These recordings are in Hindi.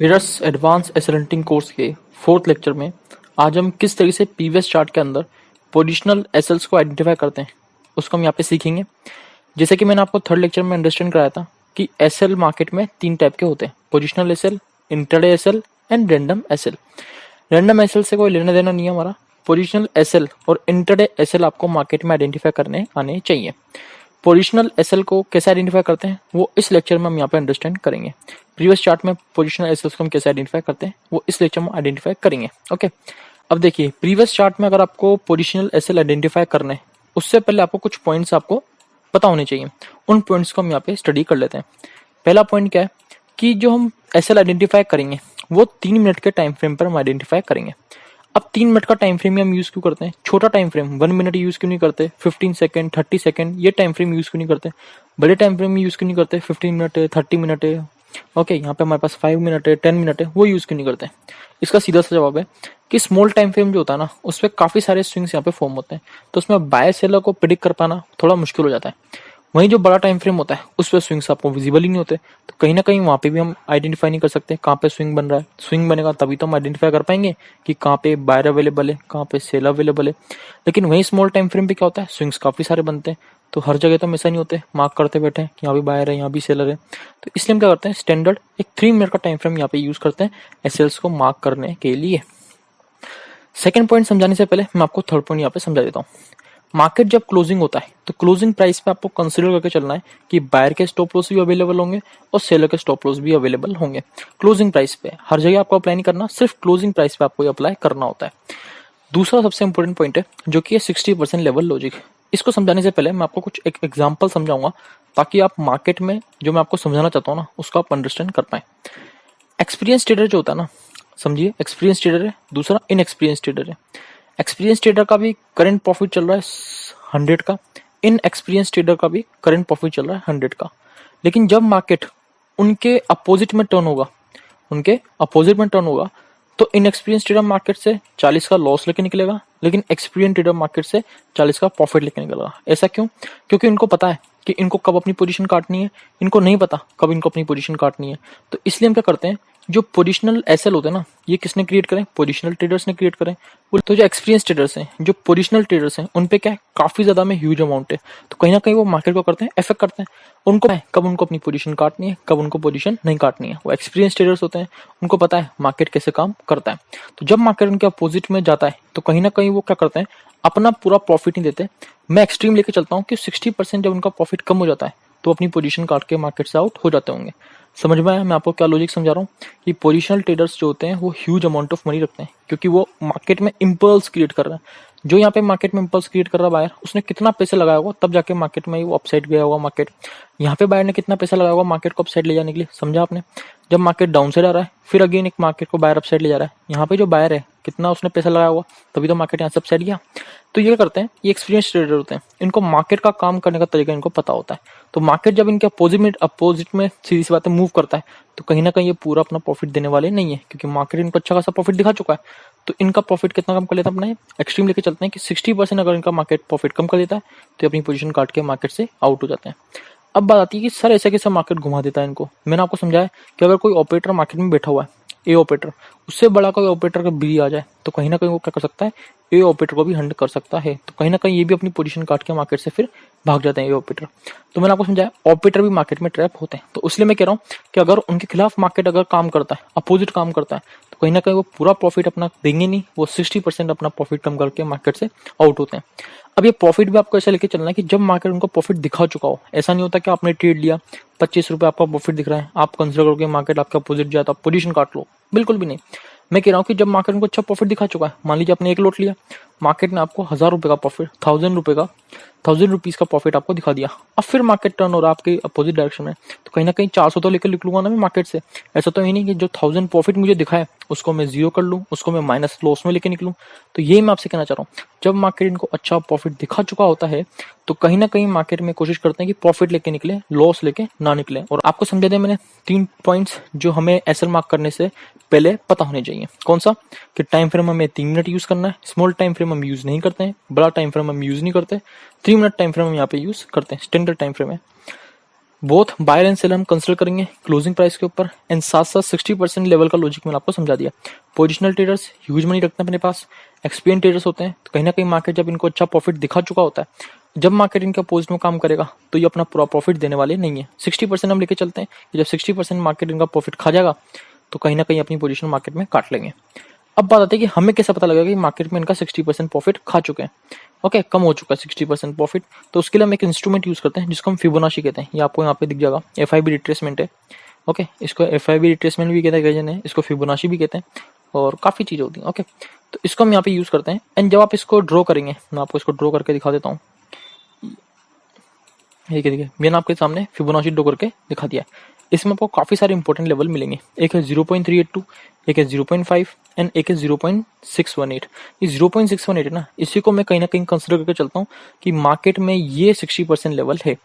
ट्रेडर्स एडवांस एसेलेंटिंग कोर्स के फोर्थ लेक्चर में आज हम किस तरीके से पीवीएस चार्ट के अंदर पोजिशनल एसएल्स को आइडेंटिफाई करते हैं उसको हम यहाँ पे सीखेंगे। जैसे कि मैंने आपको थर्ड लेक्चर में अंडरस्टैंड कराया था कि एसएल मार्केट में तीन टाइप के होते हैं, positional SL, intraday SL and random SL. Random SL से कोई लेना देना नहीं है हमारा। पोजिशनल एसएल और इंट्राडे एसएल आपको मार्केट में आइडेंटिफाई करने आने चाहिए। पोजिशनल एसएल को कैसे आइडेंटिफाई करते हैं वो इस लेक्चर में हम यहाँ पे अंडरस्टैंड करेंगे। प्रीवियस चार्ट में पोजिशनल एसएल को हम कैसे आइडेंटिफाई करते हैं वो इस लेक्चर में आइडेंटिफाई करेंगे। ओके, अब देखिए प्रीवियस चार्ट में अगर आपको पोजिशनल एसएल आइडेंटिफाई करना है उससे पहले आपको कुछ पॉइंट्स आपको पता होने चाहिए। उन पॉइंट्स को हम यहाँ पे स्टडी कर लेते हैं। पहला पॉइंट क्या है कि जो हम एसएल आइडेंटिफाई करेंगे वो 3 मिनट के टाइम फ्रेम पर हम आइडेंटिफाई करेंगे। अब 3 मिनट का टाइम फ्रेम हम यूज क्यों करते हैं? छोटा टाइम फ्रेम 1 मिनट यूज क्यों नहीं करते? 15 सेकंड, 30 सेकंड ये टाइम फ्रेम यूज क्यों नहीं करते? बड़े टाइम फ्रेम यूज क्यों नहीं करते? 15 मिनट है, 30 मिनट है, ओके यहाँ पे हमारे पास 5 मिनट है, 10 मिनट है, वो यूज क्यों नहीं करते? इसका सीधा सा जवाब है कि स्मॉल टाइम फ्रेम जो होता है ना उस पर काफी सारे स्विंग्स यहाँ पे फॉर्म होते हैं, तो उसमें बाय सेलर को प्रिडिक्ट कर पाना थोड़ा मुश्किल हो जाता है। वहीं जो बड़ा टाइम फ्रेम होता है उस पर स्विंग्स आपको विजिबल ही नहीं होते, तो कहीं ना कहीं वहां पे भी हम आइडेंटिफाई नहीं कर सकते कहाँ पे स्विंग बन रहा है। स्विंग बनेगा तभी तो हम आइडेंटिफाई कर पाएंगे कि कहाँ पे बायर अवेलेबल है, कहाँ पे सेल अवेलेबल है। लेकिन वहीं स्मॉल टाइम फ्रेम पे क्या होता है, स्विंग्स काफी सारे बनते हैं, तो हर जगह तो हम ऐसा नहीं होते मार्क करते बैठे हैं कि यहाँ भी बायर है, यहाँ भी सेलर है। तो इसलिए हम क्या करते हैं, स्टैंडर्ड एक 3 मिनट का टाइम फ्रेम यहाँ पे यूज करते हैं एसएल्स को मार्क करने के लिए। सेकंड पॉइंट समझाने से पहले मैं आपको थर्ड पॉइंट यहाँ पे समझा देता हूँ। मार्केट जब क्लोजिंग होता है तो क्लोजिंग प्राइस पे आपको कंसीडर करके चलना है कि बायर के स्टॉप लॉस भी अवेलेबल होंगे और सेलर के स्टॉप लॉस भी अवेलेबल होंगे। क्लोजिंग प्राइस पे हर जगह आपको अप्लाई नहीं करना, सिर्फ क्लोजिंग प्राइस पे आपको अप्लाई करना होता है। दूसरा सबसे इंपॉर्टेंट पॉइंट है जो कि 60% लेवल लॉजिक। इसको समझाने से पहले मैं आपको कुछ एक एग्जाम्पल समझाऊंगा ताकि आप मार्केट में जो मैं आपको समझाना चाहता हूँ ना उसको आप अंडरस्टैंड कर पाए। एक्सपीरियंस ट्रेडर जो होता है ना, समझिए एक्सपीरियंस ट्रेडर है, दूसरा इनएक्सपीरियंस ट्रेडर है। एक्सपीरियंस ट्रेडर का भी करंट प्रॉफिट चल रहा है 100 का, इन एक्सपीरियंस ट्रेडर का भी करंट प्रॉफिट चल रहा है 100 का। लेकिन जब मार्केट उनके अपोजिट में टर्न होगा तो इन एक्सपीरियंस ट्रेडर मार्केट से 40 का लॉस लेके निकलेगा, लेकिन एक्सपीरियंस ट्रेडर मार्केट से 40 का प्रॉफिट लेके निकलेगा। ऐसा क्यों? क्योंकि इनको पता है कि इनको कब अपनी पोजीशन काटनी है, इनको नहीं पता कब इनको अपनी पोजीशन काटनी है। तो इसलिए हम क्या करते हैं, जो पोजिशनल एसएल होते हैं ना ये किसने क्रिएट करें? पोजिशनल ट्रेडर्स ने क्रिएट करें। तो जो एक्सपीरियंस ट्रेडर्स हैं, जो पोजिशनल ट्रेडर्स हैं, उन पे क्या है, काफी ज्यादा में ह्यूज अमाउंट है, तो कहीं ना कहीं वो मार्केट को करते हैं, इफेक्ट करते हैं। उनको है कब उनको अपनी पोजीशन काटनी है, कब उनको पोजीशन नहीं काटनी है। वो एक्सपीरियंस ट्रेडर्स होते हैं, उनको पता है मार्केट कैसे काम करता है। तो जब मार्केट उनके अपोजिट में जाता है तो कहीं ना कहीं वो क्या करते हैं, अपना पूरा प्रॉफिट नहीं देते। मैं एक्सट्रीम लेके चलता हूँ कि 60% जब उनका प्रॉफिट कम हो जाता है तो अपनी पोजीशन काट के मार्केट से आउट हो जाते होंगे। समझ में आया मैं आपको क्या लॉजिक समझा रहा हूँ कि पोजिशनल ट्रेडर्स जो होते हैं वो ह्यूज अमाउंट ऑफ मनी रखते हैं, क्योंकि वो मार्केट में इंपल्स क्रिएट कर रहे हैं। जो यहाँ पे मार्केट में इंपल्स क्रिएट कर रहा है बायर, उसने कितना पैसा लगाया होगा तब जाके मार्केट में वो अपसाइड गया होगा। मार्केट यहाँ पे बायर ने कितना पैसा लगाया होगा मार्केट को अपसाइड ले जाने के लिए, समझा आपने? जब मार्केट डाउन साइड आ रहा है फिर अगेन एक मार्केट को बायर अपसाइड ले जा रहा है, यहाँ पे जो बायर है कितना उसने पैसा लगाया होगा तभी तो मार्केट यहाँ से अपसाइड गया। तो ये करते हैं, ये एक्सपीरियंस ट्रेडर होते हैं, इनको मार्केट का काम करने का तरीका इनको पता होता है। तो मार्केट जब इनके अपोजिट में सीधी सी बातें मूव करता है तो कहीं ना कहीं ये पूरा अपना प्रॉफिट देने वाले नहीं है, क्योंकि मार्केट इनको अच्छा खासा प्रॉफिट दिखा चुका है। तो इनका प्रॉफिट कितना कम कर लेता है, अपना एक्सट्रीम लेके चलते हैं कि 60% अगर इनका मार्केट प्रॉफिट कम कर देता है तो अपनी पोजीशन काट के मार्केट से आउट हो जाते हैं। अब बात आती है कि सर ऐसे कैसे मार्केट घुमा देता है इनको। मैंने आपको समझाया कि अगर कोई ऑपरेटर मार्केट में बैठा हुआ है, ए ऑपरेटर, उससे बड़ा कोई ऑपरेटर का बी आ जाए तो कहीं ना कहीं वो क्या कर सकता है, ए ऑपरेटर को भी हंड कर सकता है। तो कहीं ना कहीं ये भी अपनी पोजीशन काट के मार्केट से फिर भाग जाते हैं ये ऑपरेटर। तो मैंने आपको समझाया ऑपरेटर भी मार्केट में ट्रैप होते हैं। तो इसलिए मैं कह रहा हूँ कि अगर उनके खिलाफ मार्केट अगर काम करता है, अपोजिट काम करता है, तो कहीं ना कहीं वो पूरा प्रॉफिट अपना देंगे नहीं, वो 60% अपना प्रॉफिट कम करके मार्केट से आउट होते हैं। अब ये प्रॉफिट भी आपको ऐसा लेके चलना है कि जब मार्केट उनको प्रॉफिट दिखा चुका हो। ऐसा नहीं होता कि आपने ट्रेड लिया 25 रुपए आपका प्रॉफिट दिख रहा है, आप कंसिडर करोगे मार्केट आपका अपोजिट जाए तो आप पोजीशन काट लो, बिल्कुल भी नहीं। मैं कह रहा हूँ कि जब मार्केट उनको अच्छा प्रॉफिट दिखा चुका है, मान लीजिए आपने एक लॉट लिया, मार्केट ने आपको 1000 रुपए का प्रॉफिट, 1000 रुपीज का प्रॉफिट आपको दिखा दिया। अब फिर मार्केट टर्न हो रहा है आपके अपोजिट डायरेक्शन में, तो कहीं ना कहीं 400 तो लेकर निकलूंगा ना मैं मार्केट से। ऐसा तो ही नहीं कि जो 1000 प्रॉफिट मुझे दिखाए उसको मैं जीरो कर लूँ, उसको मैं माइनस लॉस में लेके निकलूं। तो ये मैं आपसे कहना चाह रहा हूँ, जब मार्केट इनको अच्छा प्रॉफिट दिखा चुका होता है तो कहीं ना कहीं मार्केट में कोशिश करते हैं कि प्रॉफिट लेके निकले, लॉस लेके ना निकले। और आपको समझा दिया मैंने 3 पॉइंट्स जो हमें एसएल मार्क करने से पहले पता होने चाहिए। कौन सा? कि टाइम फ्रेम हमें 3 मिनट यूज करना है, स्मॉल टाइम फ्रेम हम यूज नहीं करते हैं, बड़ा टाइम फ्रेम हम यूज नहीं करते, 3 मिनट टाइम फ्रेम हम यहाँ पे यूज करते हैं, स्टैंडर्ड टाइम फ्रेम है। बोथ बायर एंड सेलर हम कंसिडर करेंगे क्लोजिंग प्राइस के ऊपर, एंड साथ साथ 60% लेवल का लॉजिक मैंने आपको समझा दिया। पोजिशनल ट्रेडर्स ह्यूज मनी रखते हैं अपने पास, एक्सपीरियंस ट्रेडर्स होते हैं, तो कहीं ना कहीं मार्केट जब इनको अच्छा प्रॉफिट दिखा चुका होता है, जब मार्केट इनके अपोजिट में काम करेगा तो ये अपना पूरा प्रॉफिट देने वाले नहीं है। 60% हम लेके चलते हैं कि जब 60% मार्केट इनका प्रॉफिट खा जाएगा तो कहीं ना कहीं अपनी पोजीशन मार्केट में काट लेंगे। अब बात आती है कि हमें कैसे पता लगेगा कि मार्केट में इनका 60% प्रॉफिट खा चुके हैं, ओके, कम हो चुका है 60% प्रॉफिट। तो उसके लिए हम एक इंस्ट्रूमेंट यूज करते हैं जिसको हम फिबोनाची कहते हैं। ये आपको यहाँ पे दिख जाएगा, FIB रिट्रेसमेंट है, ओके, इसको FIB रिट्रेसमेंट भी कहते हैं, कई जन है इसको फिबोनाची भी कहते हैं, और काफी चीजें होती हैं, ओके। तो इसको हम यहाँ पे यूज करते हैं, एंड जब आप इसको ड्रॉ करेंगे, मैं आपको इसको ड्रॉ करके दिखा देता हूँ। ये देखिए मैंने आपके सामने फिबोनाची ड्रॉ करके दिखा दिया है। इसमें आपको काफी सारे इंपॉर्टेंट लेवल मिलेंगे, एक है 0.382, एक है 0.5 एंड एक है 0.618। ये 0.618 है ना, इसी को मैं कहीं ना कहीं कंसिडर करके चलता हूँ कि मार्केट में ये 60% लेवल है।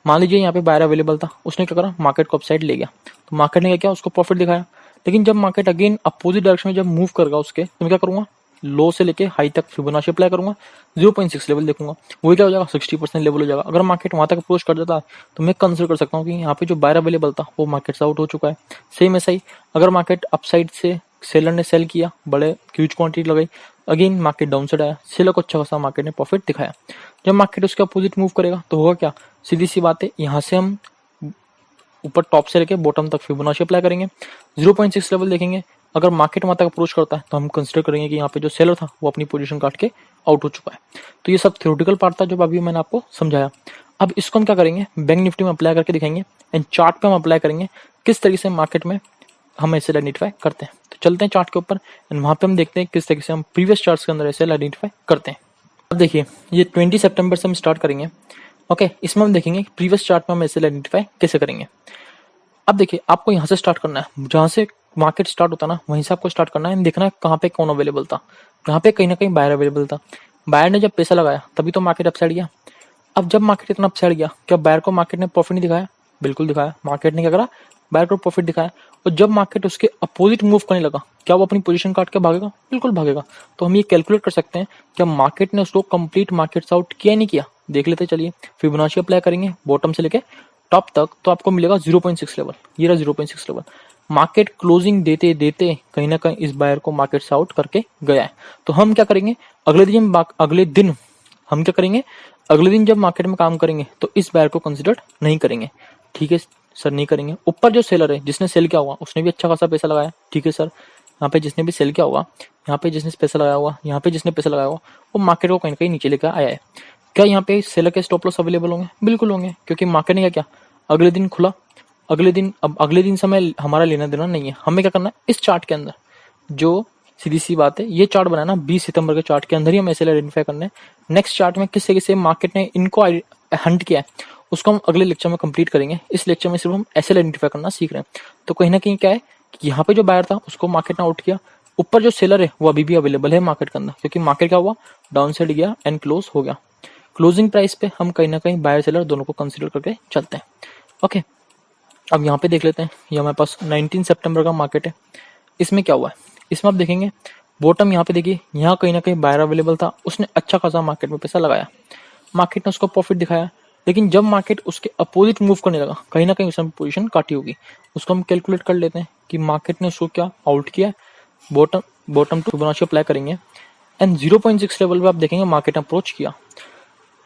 मान लीजिए यहाँ पे बायर अवेलेबल था, उसने क्या करा, मार्केट को अपसाइड ले गया, तो मार्केट ने क्या किया, उसको प्रॉफिट दिखाया। लेकिन जब मार्केट अगेन अपोजिट डायरेक्शन में जब मूव करेगा उसके, तो मैं क्या करूंगा, लो से लेके हाई तक फिबोनाची अप्लाई करूंगा, 0.6 लेवल देखूंगा, वही क्या हो जाएगा, 60% लेवल हो जाएगा। अगर मार्केट वहां तक अप्रोच कर देता है तो मैं कंसिडर कर सकता हूँ कि यहाँ पे जो बायर अवेलेबल था वो मार्केट से आउट हो चुका है। सेम ऐसा ही अगर मार्केट अपसाइड से सेलर ने सेल किया, बड़े ह्यूज क्वांटिटी लगाई, अगेन मार्केट डाउन साइड आया, सेलर को अच्छा खासा मार्केट ने प्रॉफिट दिखाया। जब मार्केट उसके अपोजिट मूव करेगा तो होगा क्या, सीधी सी बात है, यहाँ से हम ऊपर टॉप से लेके बॉटम तक फिबोनाची अप्लाई करेंगे, 0.6 लेवल देखेंगे। अगर मार्केट वहां तक अप्रोच करता है तो हम कंसिडर करेंगे कि यहाँ पे जो सेलर था वो अपनी पोजीशन काट के आउट हो चुका है। तो ये सब थ्योरेटिकल पार्ट था जो अभी मैंने आपको समझाया। अब इसको हम क्या करेंगे, बैंक निफ्टी में अप्लाई करके दिखाएंगे, एंड चार्ट पे हम अप्लाई करेंगे किस तरीके से मार्केट में हम ऐसे आइडेंटिफाई करते हैं। तो चलते हैं चार्ट के ऊपर, एंड वहां पे हम देखते हैं किस तरीके से हम प्रीवियस चार्ट्स के अंदर ऐसे आइडेंटिफाई करते हैं। अब देखिए ये 20 सितंबर से हम स्टार्ट करेंगे, ओके। इसमें हम देखेंगे प्रीवियस चार्ट में हम ऐसे आइडेंटिफाई कैसे करेंगे। अब देखिए आपको यहाँ से स्टार्ट करना है, जहां से मार्केट स्टार्ट होता है ना वहीं से आपको स्टार्ट करना है, देखना है कहाँ पे कौन अवेलेबल था। यहाँ पे कहीं ना कहीं बायर अवेलेबल था, बायर ने जब पैसा लगाया तभी तो मार्केट अपसाइड गया। अब जब मार्केट इतना अपसाइड गया, क्या बायर को मार्केट ने प्रॉफिट नहीं दिखाया, बिल्कुल दिखाया। मार्केट ने क्या करा, बायर को प्रॉफिट दिखाया। और जब मार्केट उसके अपोजिट मूव करने लगा, क्या वो अपनी पोजीशन काट के भागेगा, बिल्कुल भागेगा। तो हम ये कैलकुलेट कर सकते हैं क्या मार्केट ने उसको कंप्लीट मार्केट से आउट किया नहीं किया, देख लेते चलिए। फिबोनाची अप्लाई करेंगे बॉटम से लेके टॉप तक, तो आपको मिलेगा 0.6 लेवल, ये रहा 0.6 लेवल। मार्केट क्लोजिंग देते देते कहीं ना कहीं इस बायर को मार्केट से आउट करके गया है। तो हम क्या करेंगे, अगले दिन हम क्या करेंगे, अगले दिन जब मार्केट में काम करेंगे तो इस बायर को कंसिडर नहीं करेंगे, ठीक है सर, नहीं करेंगे। ऊपर जो सेलर है जिसने सेल किया हुआ उसने भी अच्छा खासा पैसा लगाया, ठीक है सर। यहाँ पे जिसने भी सेल किया हुआ, यहाँ पे जिसने पैसा लगाया हुआ, यहाँ पे जिसने पैसा लगाया हुआ, वो मार्केट को कहीं ना कहीं नीचे लेकर आया है। क्या यहाँ पे सेलर के स्टॉप लॉस अवेलेबल होंगे, बिल्कुल होंगे, क्योंकि मार्केट ने क्या किया, अगले दिन खुला, अगले दिन समय हमारा लेना देना नहीं है। हमें क्या करना है, इस चार्ट के अंदर जो सीधी सी बात है, ये चार्ट बनाना 20 सितंबर के चार्ट के अंदर ही हम ऐसे आइडेंटिफाई करना है। नेक्स्ट चार्ट में किस तरीके से मार्केट ने इनको हंट किया है उसको हम अगले लेक्चर में कंप्लीट करेंगे। इस लेक्चर में सिर्फ हम ऐसे आइडेंटिफाई करना सीख रहे हैं। तो कहीं ना कहीं क्या है कि यहाँ पे जो बायर था उसको मार्केट ने आउट किया, ऊपर जो सेलर है वो अभी भी अवेलेबल है मार्केट के अंदर, क्योंकि मार्केट क्या हुआ, डाउन साइड गया एंड क्लोज हो गया। क्लोजिंग प्राइस पे हम कहीं ना कहीं बायर सेलर दोनों को कंसिडर करके चलते हैं, ओके। अब यहाँ पे देख लेते हैं, ये हमारे पास 19 सितंबर का मार्केट है। इसमें क्या हुआ है, इसमें आप देखेंगे बॉटम यहाँ पे देखिए, यहाँ कहीं ना कहीं बायर अवेलेबल था, उसने अच्छा खासा मार्केट में पैसा लगाया, मार्केट ने उसको प्रॉफिट दिखाया। लेकिन जब मार्केट उसके अपोजिट मूव करने लगा, कहीं ना कहीं उसने पोजीशन काटी होगी, उसको हम कैलकुलेट कर लेते हैं कि मार्केट ने उसको क्या आउट किया। बॉटम टू फिबोनाची अप्लाई करेंगे, एंड 0.6 लेवल पे आप देखेंगे मार्केट ने अप्रोच किया।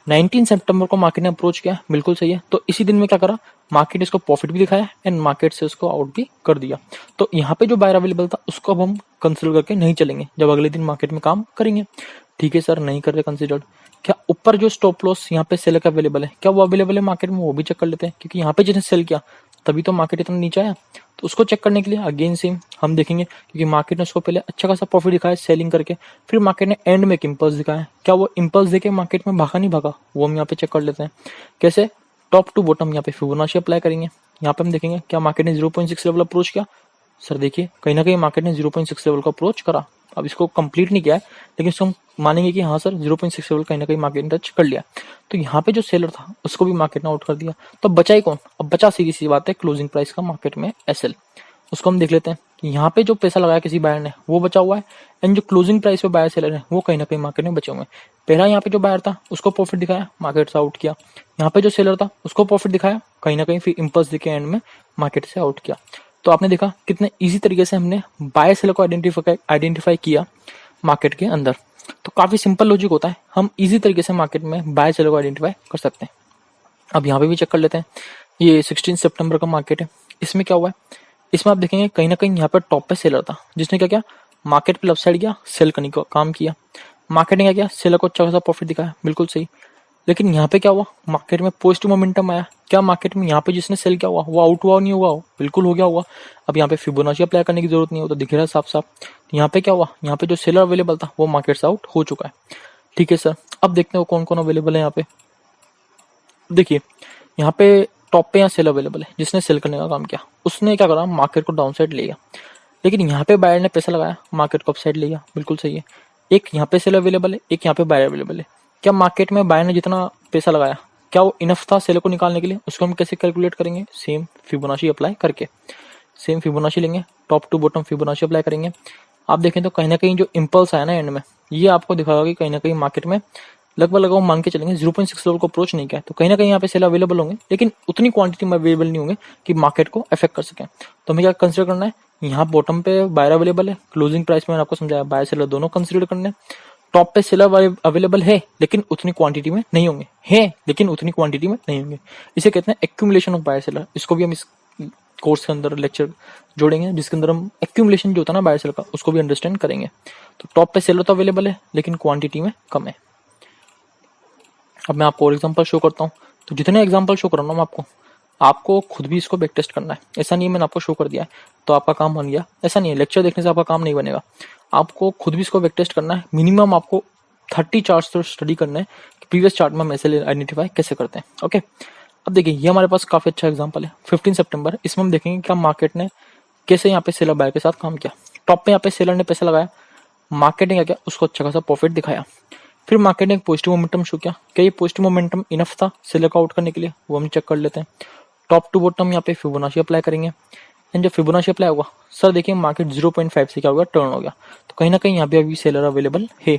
19 सितंबर को मार्केट ने अप्रोच किया, बिल्कुल सही है। तो इसी दिन में क्या करा, मार्केट इसको प्रॉफिट भी दिखाया एंड मार्केट से उसको आउट भी कर दिया। तो यहाँ पे जो बायर अवेलेबल था उसको अब हम कंसिडर करके नहीं चलेंगे जब अगले दिन मार्केट में काम करेंगे, ठीक है सर, नहीं कर रहे कंसिडर। क्या ऊपर जो स्टॉप लॉस यहाँ पे सेलर का अवेलेबल है, क्या वो अवेलेबल है मार्केट में, वो भी चेक कर लेते हैं, क्योंकि यहाँ पे जिसने सेल किया तभी तो मार्केट इतना नीचे आया। तो उसको चेक करने के लिए अगेन सेम हम देखेंगे, क्योंकि मार्केट ने उसको पहले अच्छा खासा प्रॉफिट दिखाया सेलिंग करके, फिर मार्केट ने एंड में एक इंपल्स दिखाया, क्या वो इंपल्स देके मार्केट में भागा नहीं भागा, वो हम यहाँ पे चेक कर लेते हैं। कैसे, टॉप टू बॉटम यहाँ पे फिबोनाची अप्लाई करेंगे, यहाँ पे हम देखेंगे क्या मार्केट ने 0.6 लेवल अप्रोच किया। सर देखिए कहीं ना कहीं मार्केट ने 0.6 लेवल का अप्रोच करा, अब इसको कंप्लीट नहीं किया है, लेकिन इसको हम मानेंगे कि हाँ सर 0.6 लेवल कहीं ना कहीं मार्केट ने टच कर लिया। तो यहाँ पे जो सेलर था उसको भी मार्केट ने आउट कर दिया। तो बचा ही कौन, अब बचा सीधी सी बात है क्लोजिंग प्राइस का मार्केट में SL। उसको हम देख लेते हैं कि यहाँ पे जो पैसा लगाया किसी बायर ने वो बचा हुआ है, एंड जो क्लोजिंग प्राइस पे बायर सेलर है वो कहीं ना कहीं मार्केट में बचे हुए हैं। पहला यहाँ पे जो बायर था उसको प्रॉफिट दिखाया, मार्केट से आउट किया, यहाँ पे जो सेलर था उसको प्रॉफिट दिखाया, कहीं ना कहीं फिर इम्पल्स दिखे एंड में मार्केट से आउट किया। तो आपने देखा कितने इजी तरीके से हमने बाय सेलर को आइडेंटिफाई किया मार्केट के अंदर। तो काफी सिंपल लॉजिक होता है, हम इजी तरीके से मार्केट में बाय सेलर को आइडेंटिफाई कर सकते हैं। अब यहाँ पे भी चेक कर लेते हैं, ये 16 सितंबर का मार्केट है। इसमें क्या हुआ है, इसमें आप देखेंगे कहीं ना कहीं यहाँ पे टॉप पे सेलर था जिसने क्या किया, मार्केट पे लेफ्ट साइड गया, सेल करने का काम किया। मार्केट ने क्या किया, सेलर को अच्छा खासा प्रॉफिट दिखाया, बिल्कुल सही। लेकिन यहाँ पे क्या हुआ, मार्केट में पॉजिटिव मोमेंटम आया। क्या मार्केट में यहाँ पे जिसने सेल किया हुआ वो आउट हुआ नहीं हुआ, बिल्कुल हो गया हुआ। अब यहाँ पे फिबोनाची अप्लाई करने की जरूरत नहीं हो, तो दिख रहा है साफ साफ। यहाँ पे क्या हुआ, यहाँ पे जो सेलर अवेलेबल था वो मार्केट से आउट हो चुका है। ठीक है सर, अब देखते हैं कौन कौन अवेलेबल है यहाँ पे। देखिए यहाँ पे टॉप पे यहाँ सेल अवेलेबल है, जिसने सेल करने का काम किया उसने क्या करा, मार्केट को डाउन साइड ले गया। लेकिन यहाँ पे बायर ने पैसा लगाया, मार्केट को अप साइड ले गया, बिल्कुल सही है। एक यहाँ पे सेल अवेलेबल है, एक यहाँ पे बायर अवेलेबल है। क्या मार्केट में बायर ने जितना पैसा लगाया क्या वो इनफ था सेल को निकालने के लिए, उसको हम कैसे कैलकुलेट करेंगे, सेम फिबोनाची अप्लाई करके। सेम फिबोनाची लेंगे, top to bottom Fibonacci apply करेंगे। आप देखें तो कहीं ना कहीं जो इम्पल्स आया ना एंड में, ये आपको दिखाएगा कि कहीं ना कहीं मार्केट में लगभग मान के चलेंगे 0.6 लेवल को अप्रोच नहीं किया, तो कहीं ना कहीं यहाँ पे सेल अवेलेबल होंगे, लेकिन उतनी क्वांटिटी में अवेलेबल नहीं होंगे कि मार्केट को अफेक्ट कर सके। तो हमें क्या कंसिडर करना है, यहाँ बॉटम पे बायर अवेलेबल है, क्लोजिंग प्राइस में मैंने आपको समझाया बायर सेलर दोनों कंसिडर करने हैं। टॉप पे सेलर अवेलेबल है लेकिन उतनी क्वांटिटी में नहीं होंगे, है लेकिन उतनी क्वांटिटी में नहीं होंगे। इसे कहते हैं एक्यूमुलेशन ऑफ बायर सेलर। इसको भी हम इस कोर्स के अंदर लेक्चर जोड़ेंगे जिसके अंदर हम एक्यूमुलेशन जो होता है ना बायर सेलर का, उसको भी अंडरस्टैंड करेंगे। तो टॉप पे सेलर तो अवेलेबल है लेकिन क्वांटिटी में कम है। अब मैं आपको और एग्जांपल शो करता हूँ। तो जितने एग्जांपल शो कर रहा हूँ मैं आपको खुद भी इसको बैक टेस्ट करना है। ऐसा नहीं है मैंने आपको शो कर दिया है तो आपका काम बन गया, ऐसा नहीं है। लेक्चर देखने से आपका काम नहीं बनेगा, आपको खुद भी इसको बैक टेस्ट करना है। मिनिमम आपको 30 चार्ट्स तो स्टडी करना है कि प्रीवियस चार्ट में हम ऐसे आइडेंटिफाई कैसे करते हैं। ओके, अब देखिए ये हमारे पास काफी अच्छा एग्जाम्पल है 15 सितंबर। इसमें हम देखेंगे क्या मार्केट ने कैसे यहाँ पे सेलर बायर के साथ काम किया। टॉप पे यहाँ पे सेलर ने पैसा लगाया, मार्केट ने क्या किया, उसको अच्छा खासा प्रॉफिट दिखाया। फिर मार्केट ने एक पॉजिटिव मोमेंटम शो किया। क्या ये पॉजिटिव मोमेंटम इनफ था सेलर को आउट करने के लिए, वो हम चेक कर लेते हैं। टॉप टू बॉटम यहाँ पे फिबोनाची अप्लाई करेंगे। एंड जब फिबोनाची अप्लाई होगा, सर देखिए मार्केट 0.5 से क्या होगा, टर्न हो गया। तो कहीं ना कहीं यहाँ पे अभी सेलर अवेलेबल है।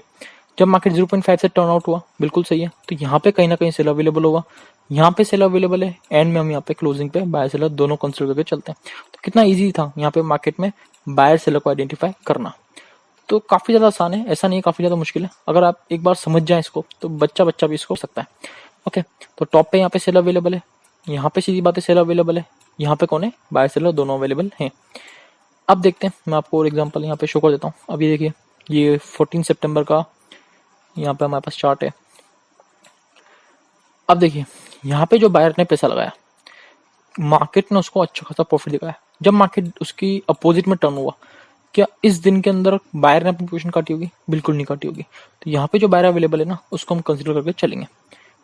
जब मार्केट 0.5 से टर्न आउट हुआ, बिल्कुल सही है, तो यहाँ पे कहीं ना कहीं सेलर अवेलेबल होगा। यहाँ पे सेलर अवेलेबल है, एंड में हम यहाँ पे क्लोजिंग पे बायर सेलर दोनों कंसिडर करके चलते हैं। तो कितना ईजी था यहाँ पे मार्केट में बायर सेलर को आइडेंटिफाई करना। तो काफी ज्यादा आसान है, ऐसा नहीं है काफी ज्यादा मुश्किल है। अगर आप एक बार समझ जाए इसको तो बच्चा भी इसको सकता है। ओके, तो टॉप पे यहाँ पे सेलर अवेलेबल है, यहाँ पे सीधी बात है सेलर अवेलेबल है, यहाँ पे कौन है, बायर सेलर दोनों अवेलेबल हैं। अब देखते हैं, मैं आपको और एग्जांपल यहाँ पे शो कर देता हूँ। अभी देखिए ये 14 सितंबर का यहाँ पे हमारे पास चार्ट है। अब देखिए यहाँ पे जो बायर ने पैसा लगाया, मार्केट ने उसको अच्छा खासा प्रॉफिट दिखाया। जब मार्केट उसकी अपोजिट में टर्न हुआ, क्या इस दिन के अंदर बायर ने अपनी पोजीशन काटी होगी, बिल्कुल नहीं काटी होगी। तो यहाँ पे जो बायर अवेलेबल है ना, उसको हम कंसिडर करके चलेंगे।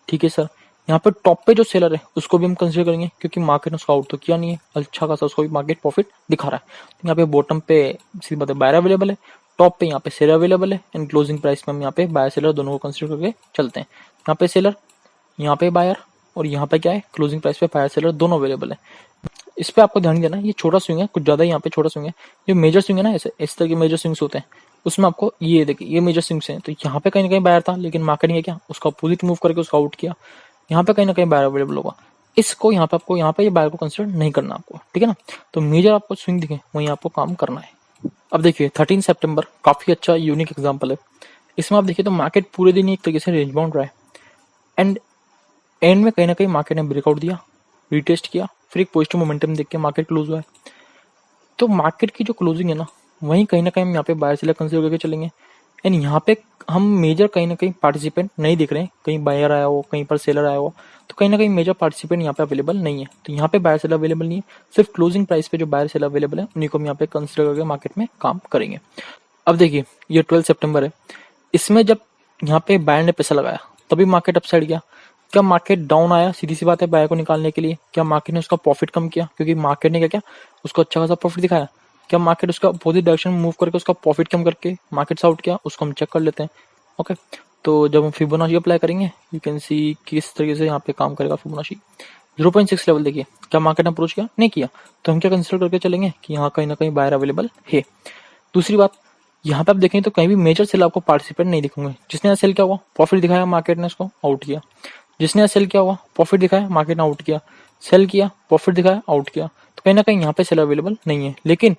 ठीक है सर, यहाँ पे टॉप पे जो सेलर है उसको भी हम कंसिडर करेंगे क्योंकि मार्केट ने उसको आउट तो किया नहीं है, अच्छा खासा उसको भी मार्केट प्रॉफिट दिखा रहा है। तो यहाँ पे बॉटम पे सीधी बात है बायर अवेलेबल है, टॉप पे यहाँ पे सेलर अवेलेबल है, एंड क्लोजिंग प्राइस में हम यहाँ पे बायर सेलर दोनों को कंसिडर करके चलते हैं। यहाँ पे सेलर, यहाँ पे बायर, और यहाँ पे क्या है, क्लोजिंग प्राइस पे बायर सेलर दोनों अवेलेबल है। इस पे आपको ध्यान देना, ये छोटा स्विंग है, कुछ ज्यादा यहाँ पे छोटा स्विंग है। जो मेजर स्विंग है ना, ऐसे इस तरह के मेजर स्विंग्स होते हैं, उसमें आपको ये देखिए ये मेजर स्विंग्स हैं। तो यहाँ पे कहीं ना कहीं बायर था, लेकिन मार्केट ने क्या, उसका अपोजिट मूव करके उसका आउट किया। यहाँ पे कहीं ना कहीं बायर अवेलेबल होगा, इसको यहाँ पे आपको यहाँ पे ये बायर को कंसिडर नहीं करना आपको, ठीक है ना। तो मेजर आपको स्विंग दिखे वहीं आपको काम करना है। अब देखिए 13 सितंबर काफी अच्छा यूनिक एग्जांपल है। इसमें आप देखिए तो मार्केट पूरे दिन एक तरीके से रेंज बाउंड रहा है, एंड में कहीं ना कहीं मार्केट ने ब्रेकआउट दिया, रीटेस्ट किया, फिर एक पॉजिटिव मोमेंटम देख के मार्केट क्लोज हुआ है। तो मार्केट की जो क्लोजिंग है ना, वहीं कहीं ना कहीं हम यहाँ पे बायर सेलर कंसिडर करके चलेंगे। एंड यहाँ पे हम मेजर कहीं ना कहीं पार्टिसिपेंट नहीं दिख रहे हैं, कहीं बायर आया हो, कहीं पर सेलर आया हो, तो कहीं ना कहीं मेजर पार्टिसिपेंट यहाँ पे अवेलेबल नहीं है। तो यहाँ पे बायर सेलर अवेलेबल नहीं है, सिर्फ क्लोजिंग प्राइस पे जो बायर सेलर अवेलेबल है उन्हीं को हम यहाँ पे कंसिडर करके मार्केट में काम करेंगे। अब देखिए ये 12 सितंबर है, इसमें जब यहाँ पे बायर ने पैसा लगाया तभी मार्केट अपसाइड गया। क्या मार्केट डाउन आया, सीधी सी बात है, बायर को निकालने के लिए? क्या मार्केट ने उसका प्रॉफिट कम किया क्योंकि मार्केट ने क्या किया, उसको अच्छा खासा प्रॉफिट दिखाया? क्या मार्केट उसका अपोजिट डायरेक्शन में मूव करके उसका प्रॉफिट कम करके मार्केट से आउट किया? उसको हम चेक कर लेते हैं। ओके, तो जब हम फिबोनाची अप्लाई करेंगे, यू कैन सी किस तरीके से यहाँ पे काम करेगा फिबोनाची। 0.6 लेवल देखिए, क्या मार्केट ने अप्रोच किया? नहीं किया। तो हम क्या कंसिडर करके चलेंगे कि यहाँ कहीं ना कहीं बायर अवेलेबल है। दूसरी बात, यहाँ पे आप देखें तो कहीं भी मेजर सेल आपको पार्टिसिपेंट नहीं दिखेंगे। जिसने सेल किया हुआ, प्रॉफिट दिखाया, मार्केट ने उसको आउट किया। जिसने सेल किया होगा, प्रॉफिट दिखाया, मार्केट ने आउट किया, सेल किया, प्रॉफिट दिखाया, आउट किया, तो कहीं ना कहीं यहाँ पे सेलर अवेलेबल नहीं है, लेकिन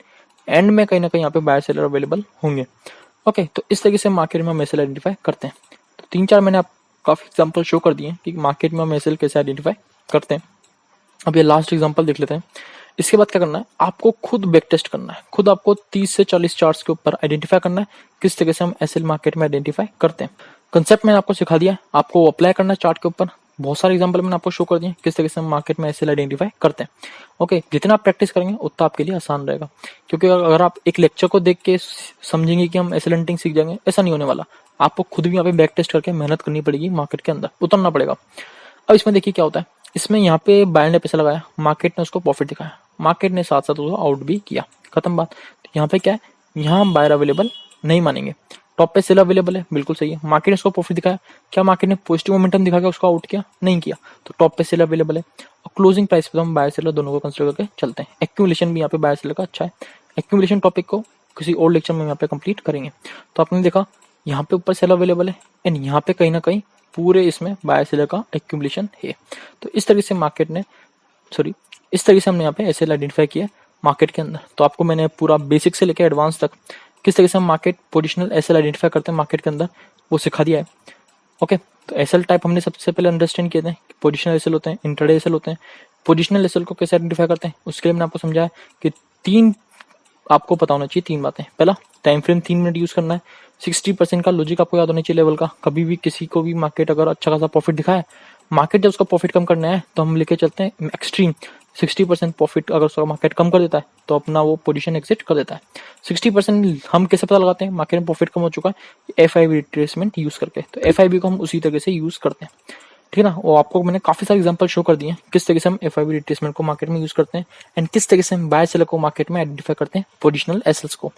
एंड में कहीं ना कहीं यहाँ पे बायर सेलर अवेलेबल होंगे। ओके, तो इस तरीके से मार्केट में हम एसएल आइडेंटिफाई करते हैं। तो 3-4 मैंने आप काफी एग्जांपल शो कर दिए हैं कि मार्केट में हम एसएल कैसे आइडेंटिफाई करते हैं। अब ये लास्ट एग्जांपल देख लेते हैं। इसके बाद क्या करना है, आपको खुद बैक टेस्ट करना है, खुद आपको 30 से 40 चार्ट्स के ऊपर आइडेंटिफाई करना है किस तरीके से हम एसएल मार्केट में आइडेंटिफाई करते हैं। कंसेप्ट मैंने आपको सिखा दिया, आपको अप्लाई करना है चार्ट के ऊपर। बहुत सारे एग्जांपल मैंने आपको शो कर दिए किस तरीके से हम मार्केट में एसएल आइडेंटिफाई करते हैं। ओके, जितना आप प्रैक्टिस करेंगे उतना आपके लिए आसान रहेगा, क्योंकि अगर आप एक लेक्चर को देख के समझेंगे कि हम एसएल हंटिंग सीख जाएंगे, ऐसा नहीं होने वाला। आपको खुद भी यहाँ पे बैक टेस्ट करके मेहनत करनी पड़ेगी, मार्केट के अंदर उतरना पड़ेगा। अब इसमें देखिए क्या होता है, इसमें यहाँ पे बायर ने पैसा लगाया, मार्केट ने उसको प्रॉफिट दिखाया, मार्केट ने साथ साथ उसको आउट भी किया, खत्म बात। तो यहाँ पे क्या है, यहाँ बायर अवेलेबल नहीं मानेंगे, टॉप पे सेल अवेलेबल है, बिल्कुल सही है। मार्केट ने उसको प्रॉफिट दिखाया, क्या मार्केट ने पॉजिटिव मोमेंटम दिखा के उसको आउट किया? नहीं किया, तो टॉप पे सेल अवेलेबल है। और क्लोजिंग प्राइस पे तो हम बायर सेलर दोनों को कंसिडर करके चलते हैं। एक्यूमुलेशन भी यहाँ पे बायर सेलर का अच्छा है। एक्यूमुलेशन टॉपिक को किसी और लेक्चर में यहाँ पे कंप्लीट करेंगे। तो आपने देखा यहाँ पे ऊपर सेल अवेलेबल है एंड यहाँ पे कहीं ना कहीं पूरे इसमें बायर सेलर का एक्यूमुलेशन है। तो इस तरीके से इस तरीके से हमने यहाँ पे एसएल आइडेंटिफाई किया मार्केट के अंदर। तो आपको मैंने पूरा बेसिक से लेकर एडवांस तक किस तरीके से हम मार्केट पोजिशनल एसएल आइडेंटिफाई करते हैं मार्केट के अंदर, वो सिखा दिया है। ओके, तो एसएल टाइप हमने सबसे पहले अंडरस्टैंड किए थे, पोजिशनल एसएल होते हैं, इंट्राडे एसएल होते हैं। पोजिशनल एसएल को कैसे आइडेंटिफाई करते हैं उसके लिए मैंने आपको समझाया कि तीन आपको पता होना चाहिए, 3 बातें। पहला, टाइम फ्रेम 3 मिनट यूज करना है। 60% का लॉजिक आपको याद होना चाहिए लेवल का। कभी भी किसी को भी मार्केट अगर अच्छा खासा प्रॉफिट दिखाए, मार्केट जब उसका प्रॉफिट कम करना है तो हम लेके चलते हैं एक्सट्रीम। 60% प्रॉफिट अगर उसका मार्केट कम कर देता है तो अपना वो पोजीशन एग्जिट कर देता है। 60% हम कैसे पता लगाते हैं मार्केट में प्रॉफिट कम हो चुका है? FIB रिट्रेसमेंट यूज करके। तो FIB को हम उसी तरीके से यूज करते हैं, ठीक है ना। वो आपको मैंने काफी सारे एग्जांपल शो कर दिए किस तरीके से हम FIB रिट्रेसमेंट को मार्केट में यूज करते हैं एंड किस तरीके से हम बायर सेलर को मार्केट में आइडेंटिफाई करते हैं पोजिशनल एसएल्स को।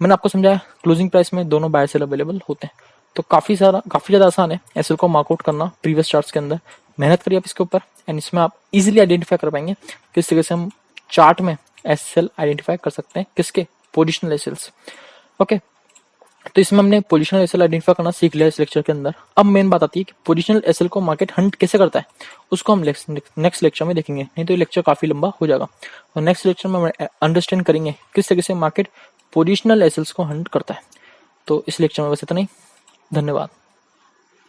मैंने आपको समझाया क्लोजिंग प्राइस में दोनों बायर सेलर अवेलेबल होते हैं। तो काफी ज्यादा आसान है एसएल को मार्कआउट करना प्रीवियस चार्ट्स के अंदर। मेहनत करिए आप इसके ऊपर एंड इसमें आप इजीली आइडेंटिफाई कर पाएंगे किस तरीके से हम चार्ट में एसएल आइडेंटिफाई कर सकते हैं, किसके? पोजिशनल एसएल्स। ओके, तो इसमें हमने पोजिशनल एसएल आइडेंटिफाई करना सीख लिया इस लेक्चर के अंदर। अब मेन बात आती है कि पोजिशनल एसएल को मार्केट हंट कैसे करता है, उसको हम नेक्स्ट लेक्चर में देखेंगे, नहीं तो ये लेक्चर काफी लंबा हो जाएगा। और नेक्स्ट लेक्चर में हम अंडरस्टैंड करेंगे किस तरीके से मार्केट पोजिशनल एसएल्स को हंट करता है। तो इस लेक्चर में बस इतना ही, धन्यवाद।